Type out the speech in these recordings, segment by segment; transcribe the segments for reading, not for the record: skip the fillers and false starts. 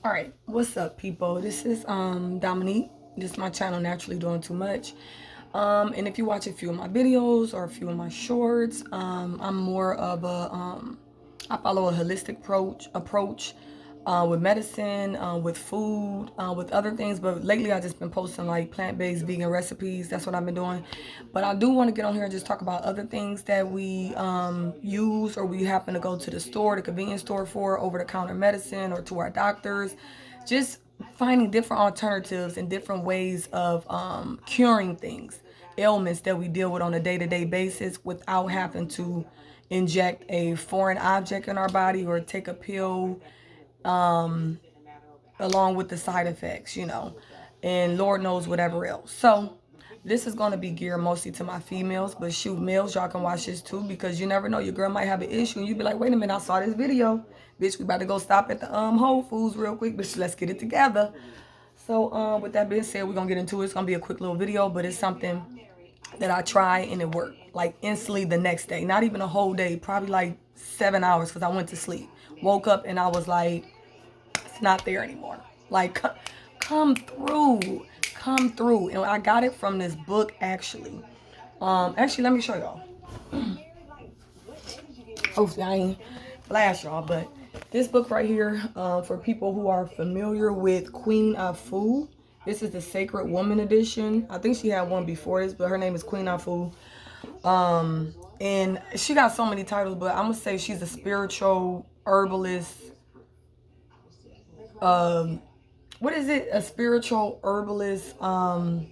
All right, what's up, people? This is Dominique. This is my channel, Naturally Doing Too Much. And if you watch a few of my videos or a few of my shorts, I'm more of a I follow a holistic approach with medicine, with food, with other things. But lately, I just been posting like plant-based vegan recipes. That's what I've been doing. But I do want to get on here and just talk about other things that we use, or we happen to go to the store, the convenience store, for over-the-counter medicine, or to our doctors. Just finding different alternatives and different ways of curing things, ailments that we deal with on a day-to-day basis without having to inject a foreign object in our body or take a pill along with the side effects, and Lord knows whatever else. So this is going to be geared mostly to my females, but shoot, males, y'all can watch this too, because you never know, your girl might have an issue and you be like, wait a minute, I saw this video, bitch, we about to go stop at the Whole Foods real quick, bitch, let's get it together. So with that being said, we're gonna get into it. It's gonna be a quick little video, but it's something that I try and it worked like instantly the next day. Not even a whole day, probably like 7 hours, because I went to sleep, woke up, and I was like, it's not there anymore. Like, come through, come through. And I got it from this book, actually. Actually, let me show y'all. Hopefully I ain't flash y'all, but this book right here, for people who are familiar with Queen Afu. This is the Sacred Woman edition. I think she had one before this, but her name is Queen Afu. And she got so many titles, but I'm gonna say she's a spiritual herbalist. What is it? A spiritual herbalist. I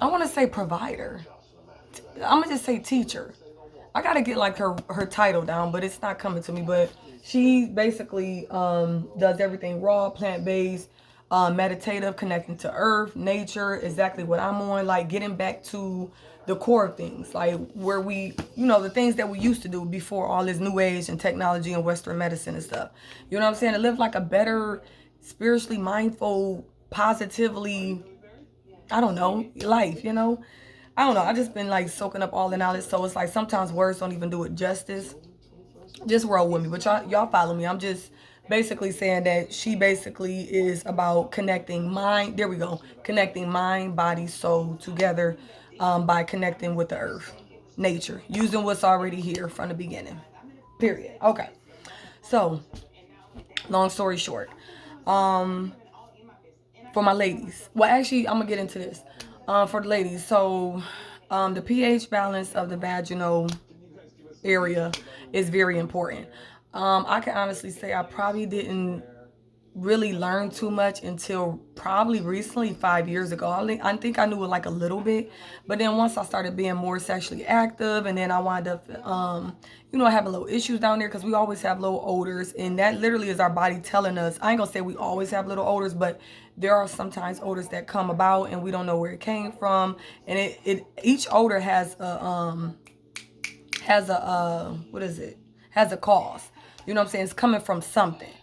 want to say provider. I'm gonna just say teacher. I gotta get like her title down, but it's not coming to me. But she basically does everything raw, plant-based, meditative, connecting to earth, nature, exactly what I'm on, like getting back to the core of things, like where we, the things that we used to do before all this new age and technology and Western medicine and stuff. You know what I'm saying? To live like a better, spiritually mindful, positively, I don't know, life, I don't know. I just been like soaking up all the knowledge. So it's like sometimes words don't even do it justice. Just roll with me. But y'all follow me. I'm just basically saying that she basically is about connecting mind. There we go. Connecting mind, body, soul together by connecting with the earth, nature, using what's already here from the beginning. Period. Okay. So, long story short. For my ladies. Well, actually, I'm going to get into this. For the ladies. So, the pH balance of the vaginal area is very important. I can honestly say I probably didn't really learn too much until probably recently, 5 years ago. I think I knew it like a little bit, but then once I started being more sexually active, and then I wound up having little issues down there, because we always have little odors, and that literally is our body telling us. I ain't gonna say we always have little odors, but there are sometimes odors that come about and we don't know where it came from, and each odor has a what is it, has a cause. You know what I'm saying? It's coming from something.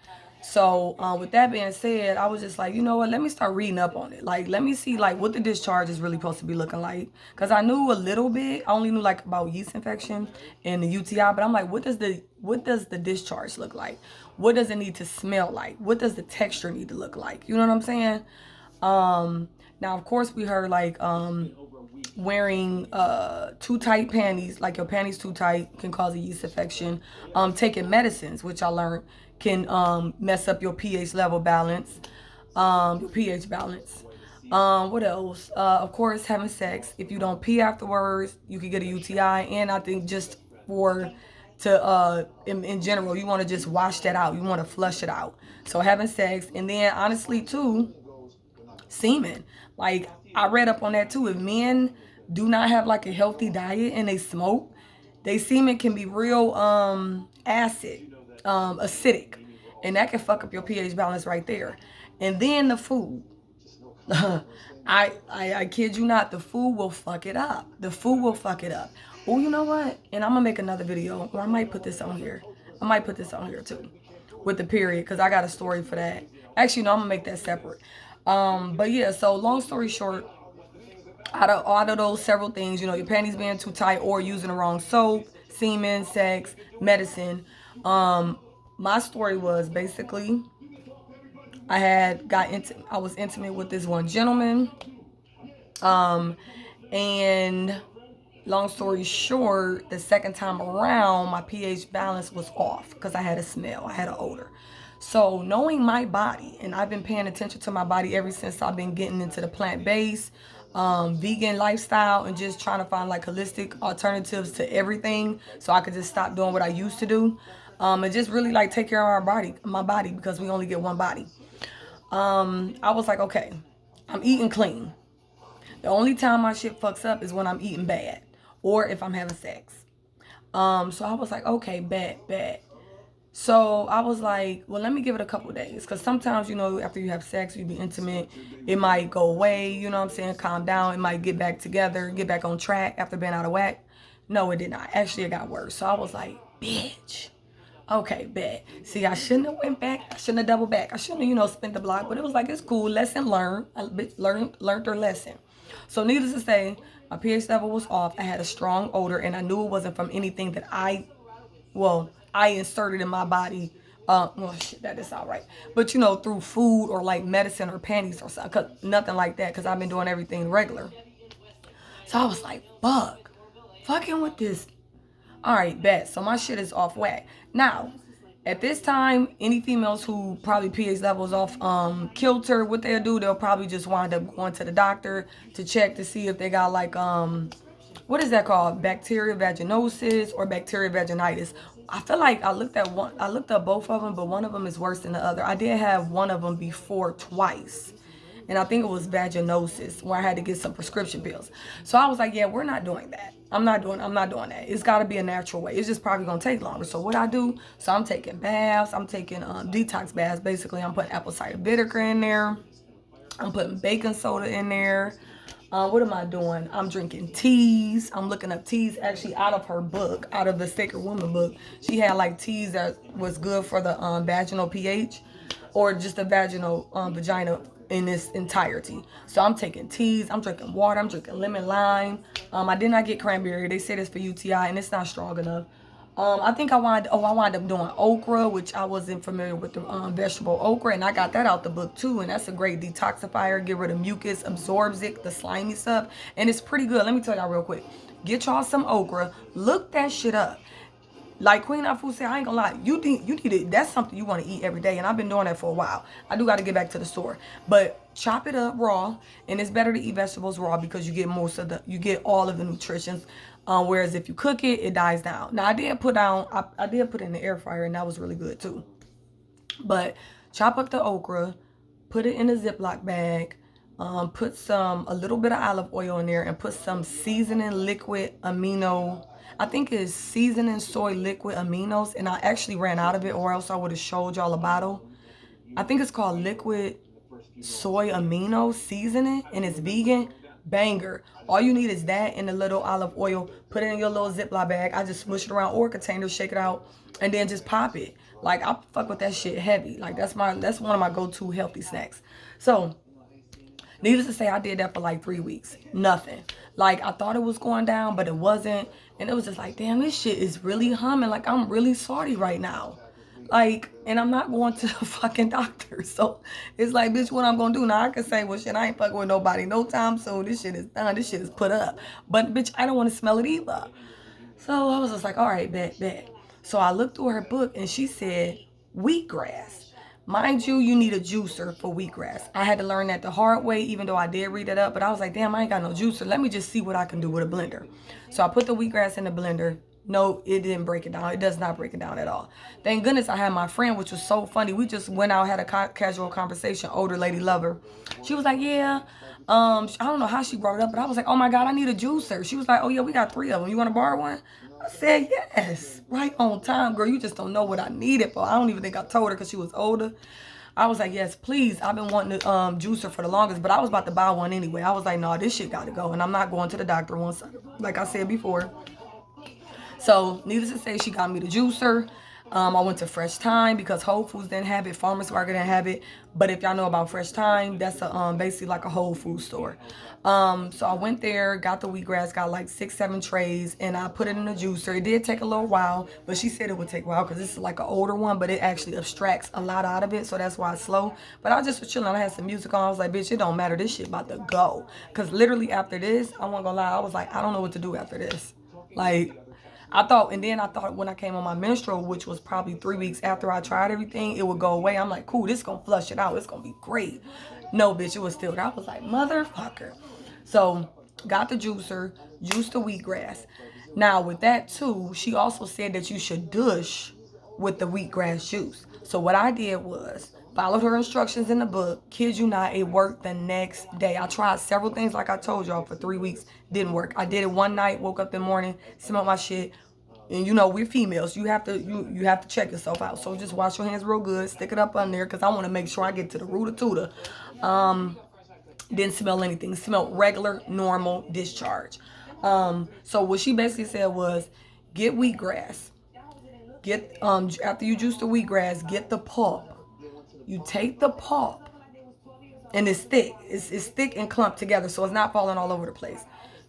So with that being said, I was just like, you know what, let me start reading up on it. Like, let me see like what the discharge is really supposed to be looking like, because I knew a little bit. I only knew like about yeast infection and the UTI, but I'm like, what does the discharge look like? What does it need to smell like? What does the texture need to look like? You know what I'm saying? Now of course we heard like wearing too tight panties, like your panties too tight, can cause a yeast infection. Taking medicines, which I learned can mess up your pH level balance, your pH balance. What else? Of course, having sex. If you don't pee afterwards, you could get a UTI. And I think just in general, you want to just wash that out. You want to flush it out. So having sex, and then honestly too, semen. Like, I read up on that too. If men do not have like a healthy diet and they smoke, they semen can be real acidic, and that can fuck up your pH balance right there. And then the food. I kid you not, the food will fuck it up. The food will fuck it up. Oh, you know what? And I'm gonna make another video, or I might put this on here. I might put this on here too, with the period, because I got a story for that. Actually, no, I'm gonna make that separate. But yeah, so long story short, out of those several things, your panties being too tight or using the wrong soap, semen, sex, medicine. My story was basically I was intimate with this one gentleman. And long story short, the second time around, my pH balance was off because I had a smell, I had an odor. So knowing my body, and I've been paying attention to my body ever since I've been getting into the plant-based, vegan lifestyle, and just trying to find like holistic alternatives to everything, so I could just stop doing what I used to do, and just really like take care of my body, because we only get one body. I was like, okay, I'm eating clean. The only time my shit fucks up is when I'm eating bad or if I'm having sex. So I was like, okay, bad. So I was like, well, let me give it a couple days. Because sometimes, after you have sex, you be intimate, it might go away, you know what I'm saying? Calm down. It might get back together, get back on track after being out of whack. No, it did not. Actually, it got worse. So I was like, bitch. Okay, bet. See, I shouldn't have went back. I shouldn't have doubled back. I shouldn't have, spent the block. But it was like, it's cool. Lesson learned. I learned her lesson. So needless to say, my pH level was off. I had a strong odor, and I knew it wasn't from anything that I inserted in my body. Shit, that is all right. But, through food or like medicine or panties or something. Nothing like that, because I've been doing everything regular. So I was like, fucking with this. All right, bet. So my shit is off whack. Now, at this time, any females who probably pH levels off kilter, what they'll do, they'll probably just wind up going to the doctor to check to see if they got like what is that called? Bacteria vaginosis or bacteria vaginitis. I feel like I looked up both of them, but one of them is worse than the other. I did have one of them before twice. And I think it was vaginosis, where I had to get some prescription pills. So I was like, yeah, we're not doing that. I'm not doing that. It's got to be a natural way. It's just probably going to take longer. So what I do, I'm taking baths. I'm taking detox baths. Basically, I'm putting apple cider vinegar in there. I'm putting baking soda in there. What am I doing? I'm drinking teas. I'm looking up teas actually out of her book, out of the Sacred Woman book. She had like teas that was good for the vaginal pH, or just the vaginal vagina in its entirety. So I'm taking teas, I'm drinking water, I'm drinking lemon lime. I did not get cranberry. They said it's for UTI and it's not strong enough. I think I wound up doing okra, which I wasn't familiar with the vegetable okra, and I got that out the book too, and that's a great detoxifier. Get rid of mucus, absorbs it, the slimy stuff, and it's pretty good. Let me tell y'all real quick. Get y'all some okra. Look that shit up. Like Queen Afu said, I ain't gonna lie, you need it. That's something you want to eat every day, and I've been doing that for a while. I do got to get back to the store, but chop it up raw, and it's better to eat vegetables raw because you get all of the nutrition. Whereas if you cook it, it dies down. Now I did put it in the air fryer, and that was really good too. But chop up the okra, put it in a Ziploc bag, put a little bit of olive oil in there, and put some seasoning liquid amino. I think it's seasoning soy liquid aminos, and I actually ran out of it, or else I would have showed y'all a bottle. I think it's called liquid soy amino seasoning, and it's vegan. Banger. All you need is that and a little olive oil. Put it in your little Ziploc bag. I just smush it around, or a container, shake it out, and then just pop it. Like, I fuck with that shit heavy. Like, that's one of my go-to healthy snacks. So needless to say, I did that for like 3 weeks. Nothing. Like, I thought it was going down, but it wasn't. And it was just like, damn, this shit is really humming. Like, I'm really salty right now. Like, and I'm not going to the fucking doctor. So it's like, bitch, what I'm going to do? Now I can say, well, shit, I ain't fucking with nobody no time soon. This shit is done. This shit is put up. But, bitch, I don't want to smell it either. So I was just like, all right, bet. So I looked through her book, and she said wheatgrass. Mind you, you need a juicer for wheatgrass. I had to learn that the hard way, even though I did read it up. But I was like, damn, I ain't got no juicer. Let me just see what I can do with a blender. So I put the wheatgrass in the blender. No, it didn't break it down. It does not break it down at all. Thank goodness I had my friend, which was so funny. We just went out, had a casual conversation. Older lady lover. She was like, yeah. I don't know how she brought it up, but I was like, oh my God, I need a juicer. She was like, oh yeah, we got 3 of them. You want to borrow one? I said, yes. Right on time, girl. You just don't know what I need it for. I don't even think I told her because she was older. I was like, yes, please. I've been wanting a juicer for the longest, but I was about to buy one anyway. I was like, no, this shit got to go. And I'm not going to the doctor once, like I said before. So, needless to say, she got me the juicer. I went to Fresh Time because Whole Foods didn't have it, Farmers Market didn't have it. But if y'all know about Fresh Time, that's a basically like a Whole Food store. So I went there, got the wheatgrass, got like 6, 7 trays, and I put it in a juicer. It did take a little while, but she said it would take a while because this is like an older one, but it actually abstracts a lot out of it, so that's why it's slow. But I just was chilling. I had some music on. I was like, bitch, it don't matter. This shit about to go. Because literally after this, I wasn't gonna lie, I was like, I don't know what to do after this. Like, and then I thought when I came on my menstrual, which was probably 3 weeks after I tried everything, it would go away. I'm like, cool, this gonna flush it out. It's gonna be great. No, bitch, it was still there. I was like, motherfucker. So, got the juicer, juiced the wheatgrass. Now, with that too, she also said that you should douche with the wheatgrass juice. So, what I did was followed her instructions in the book. Kid you not, it worked the next day. I tried several things like I told y'all for 3 weeks. Didn't work. I did it one night, woke up in the morning, smelled my shit. And you know, we're females. You have to you have to check yourself out. So just wash your hands real good, stick it up on there, because I want to make sure I get to the root of Tuda. Didn't smell anything. It smelled regular, normal discharge. So what she basically said was, get wheatgrass. Get after you juice the wheatgrass, get the pulp. You take the pulp, and it's thick. It's thick and clumped together, so it's not falling all over the place.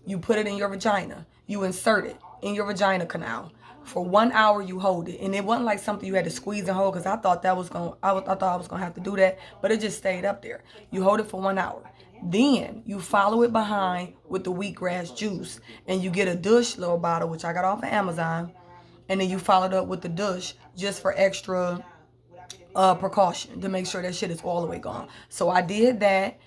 You put it in your vagina. You insert it in your vagina canal. For 1 hour, you hold it, and it wasn't like something you had to squeeze and hold, because I thought I thought I was gonna have to do that, but it just stayed up there. You hold it for 1 hour. Then you follow it behind with the wheatgrass juice, and you get a douche little bottle, which I got off of Amazon, and then you follow it up with the douche just for extra precaution to make sure that shit is all the way gone. So I did that,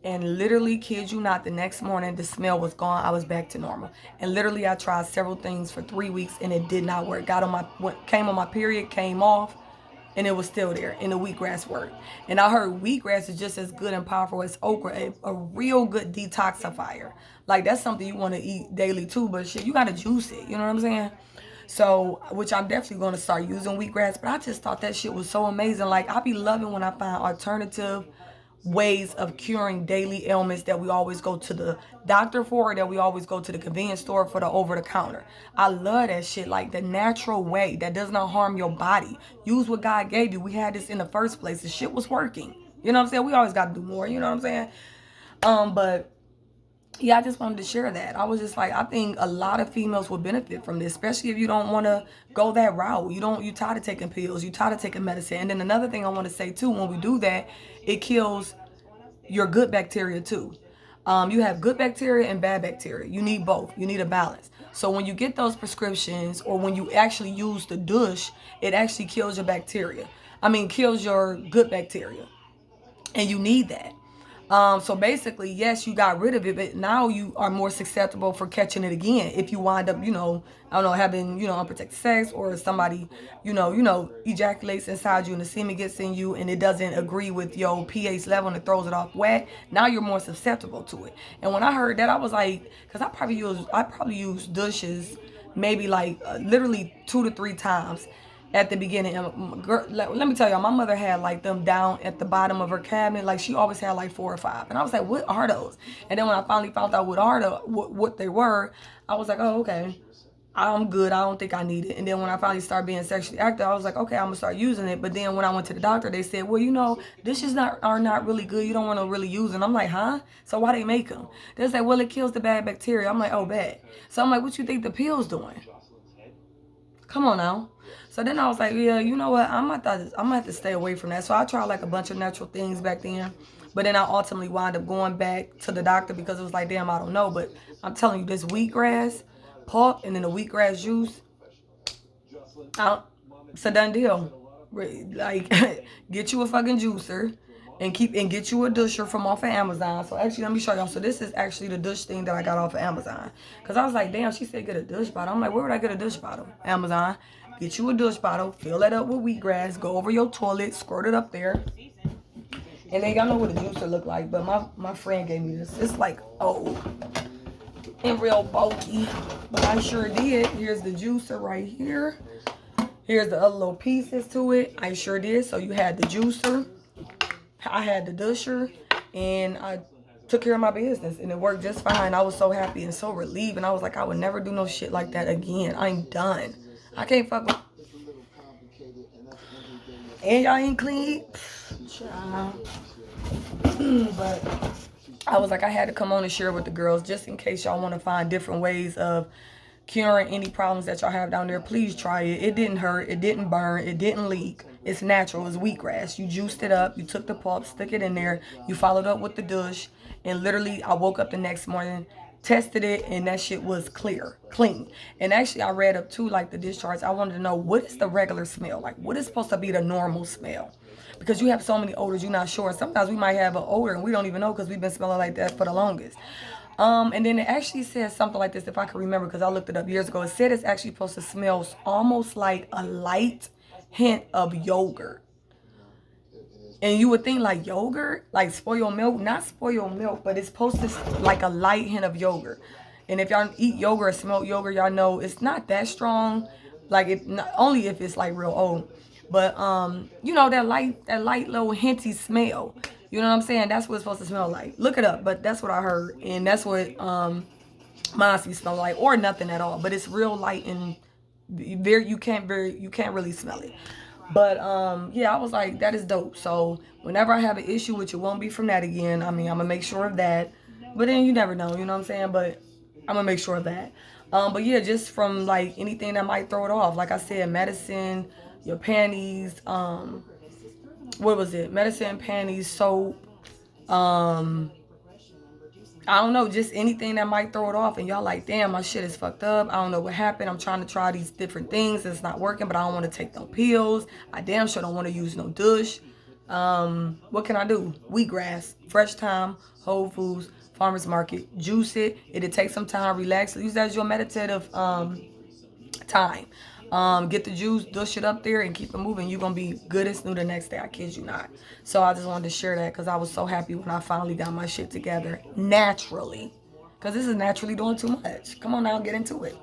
and literally, kid you not, the next morning the smell was gone. I was back to normal. And literally, I tried several things for 3 weeks, and it did not work. Came on my period, came off, and it was still there. And the wheatgrass worked. And I heard wheatgrass is just as good and powerful as okra, a real good detoxifier. Like, that's something you want to eat daily too, but shit, you gotta juice it. You know what I'm saying? So, which I'm definitely going to start using wheatgrass, but I just thought that shit was so amazing. Like, I be loving when I find alternative ways of curing daily ailments that we always go to the doctor for, or that we always go to the convenience store for the over-the-counter. I love that shit, like the natural way that does not harm your body. Use what God gave you. We had this in the first place. The shit was working. You know what I'm saying? We always got to do more. You know what I'm saying? But yeah, I just wanted to share that. I was just like, I think a lot of females will benefit from this, especially if you don't want to go that route. You tired of taking pills, you tired of taking medicine. And then another thing I want to say too, when we do that, it kills your good bacteria too. You have good bacteria and bad bacteria. You need both. You need a balance. So when you get those prescriptions, or when you actually use the douche, it actually kills your bacteria. Kills your good bacteria. And you need that. So basically, yes, you got rid of it, but now you are more susceptible for catching it again if you wind up, having, unprotected sex, or somebody, ejaculates inside you and the semen gets in you and it doesn't agree with your pH level and it throws it off whack. Now you're more susceptible to it. And when I heard that, I was like, because I probably use douches maybe like literally 2 to 3 times at the beginning. And girl, let me tell y'all, my mother had like them down at the bottom of her cabinet. Like, she always had like 4 or 5, and I was like, what are those? And then when I finally found out what they were, I was like, oh, okay, I'm good. I don't think I need it. And then when I finally started being sexually active, I was like, okay, I'm gonna start using it. But then when I went to the doctor, they said, well, dishes are not really good. You don't want to really use them. I'm like, huh? So why they make them? They say, well, it kills the bad bacteria. I'm like, oh, bad. So I'm like, what you think the pill's doing? Come on now. So then I was like, yeah, you know what? I'm gonna have to stay away from that. So I tried like a bunch of natural things back then. But then I ultimately wound up going back to the doctor because it was like, damn, I don't know. But I'm telling you, this wheatgrass pulp and then the wheatgrass juice, it's a done deal. Like, get you a fucking juicer and get you a dusher from off of Amazon. So actually, let me show y'all. So this is actually the douche thing that I got off of Amazon. Because I was like, damn, she said get a douche bottle. I'm like, where would I get a douche bottle? Amazon. Get you a douche bottle, fill it up with wheatgrass, go over your toilet, squirt it up there. And then y'all know what a juicer look like, but my friend gave me this. It's like old and real bulky, but I sure did. Here's the juicer right here. Here's the other little pieces to it. I sure did. So you had the juicer, I had the dusher, and I took care of my business, and it worked just fine. I was so happy and so relieved, and I was like, I would never do no shit like that again. I'm done. I can't fuck with. and y'all ain't clean. Child. But I was like, I had to come on and share with the girls just in case y'all want to find different ways of curing any problems that y'all have down there. Please try it. It didn't hurt. It didn't burn. It didn't leak. It's natural. It's wheatgrass. You juiced it up. You took the pulp, stick it in there. You followed up with the douche. And literally, I woke up the next morning, tested it, and that shit was clear, clean. And actually, I read up too, like the discharge. I wanted to know, what is the regular smell? Like, what is supposed to be the normal smell? Because you have so many odors, you're not sure. And sometimes we might have an odor and we don't even know because we've been smelling like that for the longest. And then it actually says something like this, if I can remember, because I looked it up years ago. It said it's actually supposed to smell almost like a light hint of yogurt. And you would think like yogurt, like spoiled milk, not spoiled milk, but it's supposed to like a light hint of yogurt. And if y'all eat yogurt or smoked yogurt, y'all know it's not that strong. Like it not, only if it's like real old. But you know that light little hinty smell. You know what I'm saying? That's what it's supposed to smell like. Look it up, but that's what I heard, and that's what mine smell like, or nothing at all. But it's real light and you can't really smell it. But yeah, I was like, that is dope. So whenever I have an issue with you, won't be from that again. I mean, I'm gonna make sure of that. But then you never know, you know what I'm saying? But I'm gonna make sure of that. But yeah, just from like anything that might throw it off. Like I said, medicine, your panties, what was it? Medicine, panties, soap, I don't know, just anything that might throw it off. And y'all like, damn, my shit is fucked up. I don't know what happened. I'm trying to try these different things. It's not working, but I don't want to take no pills. I damn sure don't want to use no douche. What can I do? Wheatgrass, fresh thyme, Whole Foods, Farmers Market. Juice it. It'll take some time. Relax. Use that as your meditative time. Get the juice, douche it up there, and keep it moving. You're going to be good as new the next day. I kid you not. So I just wanted to share that because I was so happy when I finally got my shit together naturally. Because this is naturally doing too much. Come on now, get into it.